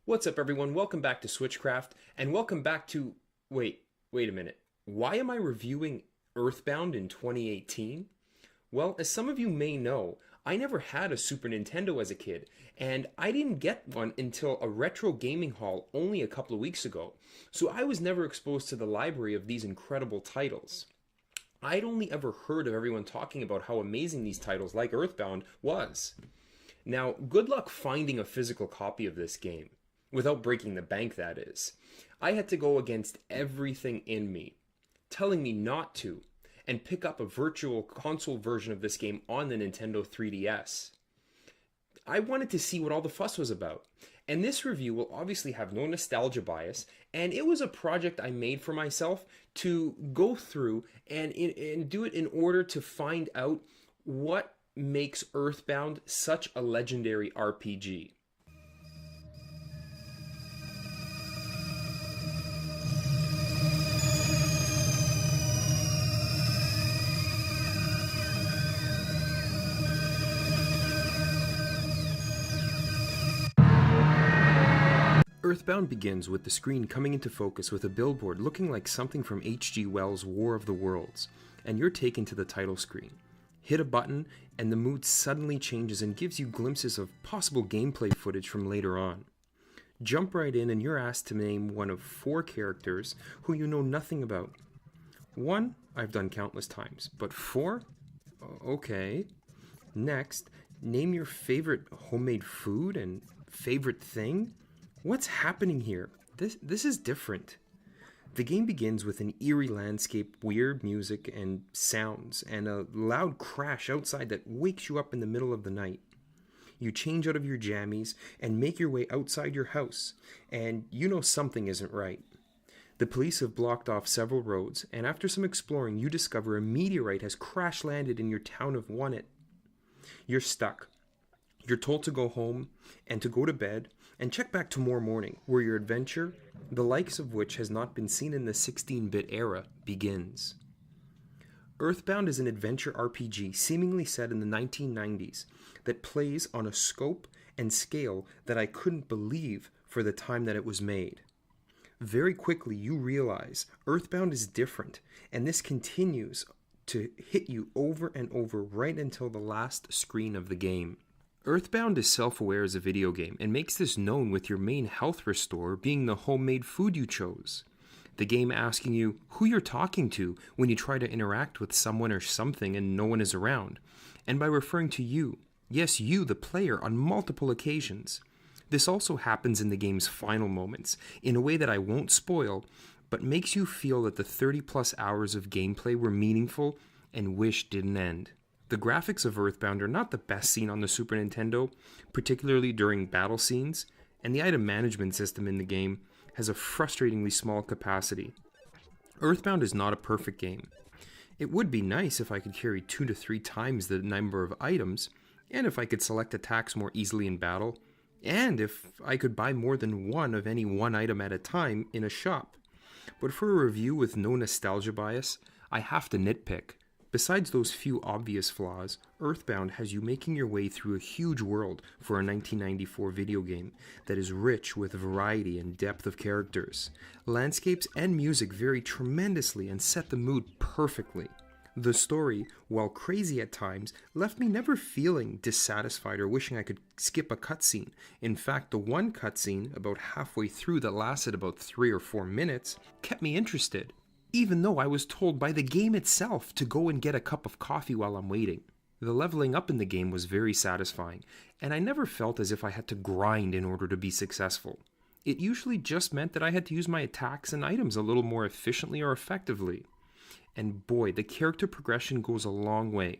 What's up, everyone? Welcome back to Switchcraft, and welcome back to... wait a minute. Why am I reviewing EarthBound in 2018? Well, as some of you may know, I never had a Super Nintendo as a kid, and I didn't get one until a retro gaming hall only a couple of weeks ago, so I was never exposed to the library of these incredible titles. I'd only ever heard of everyone talking about how amazing these titles, like EarthBound, was. Now, good luck finding a physical copy of this game. Without breaking the bank, that is. I had to go against everything in me, telling me not to, and pick up a virtual console version of this game on the Nintendo 3DS. I wanted to see what all the fuss was about, and this review will obviously have no nostalgia bias, and it was a project I made for myself to go through and do it in order to find out what makes EarthBound such a legendary RPG. EarthBound begins with the screen coming into focus with a billboard looking like something from H.G. Wells' War of the Worlds, and you're taken to the title screen. Hit a button, and the mood suddenly changes and gives you glimpses of possible gameplay footage from later on. Jump right in, and you're asked to name one of 4 characters who you know nothing about. 1, I've done countless times, but 4? Okay. Next, name your favorite homemade food and favorite thing. What's happening here? This is different. The game begins with an eerie landscape, weird music and sounds, and a loud crash outside that wakes you up in the middle of the night. You change out of your jammies and make your way outside your house, and you know something isn't right. The police have blocked off several roads, and after some exploring, you discover a meteorite has crash landed in your town of Wonnet. You're stuck. You're told to go home and to go to bed and check back tomorrow morning, where your adventure, the likes of which has not been seen in the 16-bit era, begins. EarthBound is an adventure RPG seemingly set in the 1990s that plays on a scope and scale that I couldn't believe for the time that it was made. Very quickly you realize EarthBound is different, and this continues to hit you over and over right until the last screen of the game. EarthBound is self-aware as a video game and makes this known with your main health restore being the homemade food you chose. The game asking you who you're talking to when you try to interact with someone or something and no one is around, and by referring to you, yes you, the player, on multiple occasions. This also happens in the game's final moments, in a way that I won't spoil, but makes you feel that the 30 plus hours of gameplay were meaningful and wish didn't end. The graphics of EarthBound are not the best seen on the Super Nintendo, particularly during battle scenes, and the item management system in the game has a frustratingly small capacity. EarthBound is not a perfect game. It would be nice if I could carry 2 to 3 times the number of items, and if I could select attacks more easily in battle, and if I could buy more than one of any one item at a time in a shop. But for a review with no nostalgia bias, I have to nitpick. Besides those few obvious flaws, EarthBound has you making your way through a huge world for a 1994 video game that is rich with variety and depth of characters. Landscapes and music vary tremendously and set the mood perfectly. The story, while crazy at times, left me never feeling dissatisfied or wishing I could skip a cutscene. In fact, the one cutscene, about halfway through that lasted about 3 or 4 minutes, kept me interested, even though I was told by the game itself to go and get a cup of coffee while I'm waiting. The leveling up in the game was very satisfying, and I never felt as if I had to grind in order to be successful. It usually just meant that I had to use my attacks and items a little more efficiently or effectively. And boy, the character progression goes a long way.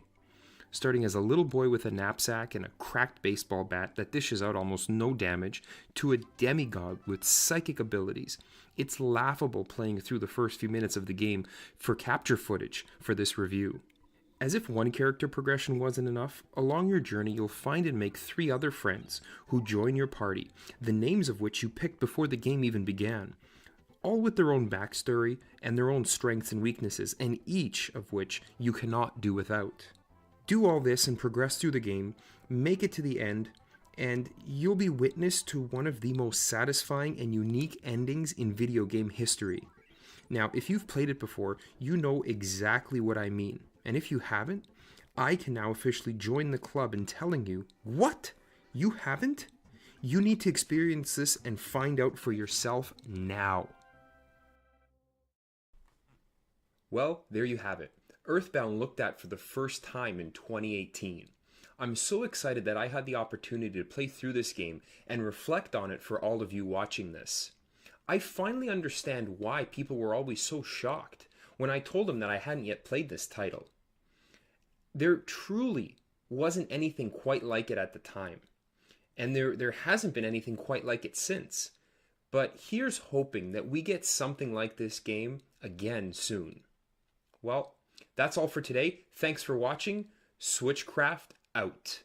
Starting as a little boy with a knapsack and a cracked baseball bat that dishes out almost no damage, to a demigod with psychic abilities. It's laughable playing through the first few minutes of the game for capture footage for this review. As if one character progression wasn't enough, along your journey you'll find and make 3 other friends who join your party, the names of which you picked before the game even began. All with their own backstory and their own strengths and weaknesses, and each of which you cannot do without. Do all this and progress through the game, make it to the end, and you'll be witness to one of the most satisfying and unique endings in video game history. Now, if you've played it before, you know exactly what I mean. And if you haven't, I can now officially join the club in telling you, what? You haven't? You need to experience this and find out for yourself now. Well, there you have it. EarthBound looked at for the first time in 2018. I'm so excited that I had the opportunity to play through this game and reflect on it for all of you watching this. I finally understand why people were always so shocked when I told them that I hadn't yet played this title. There truly wasn't anything quite like it at the time, and there hasn't been anything quite like it since. But here's hoping that we get something like this game again soon. Well, that's all for today. Thanks for watching. Switchcraft out.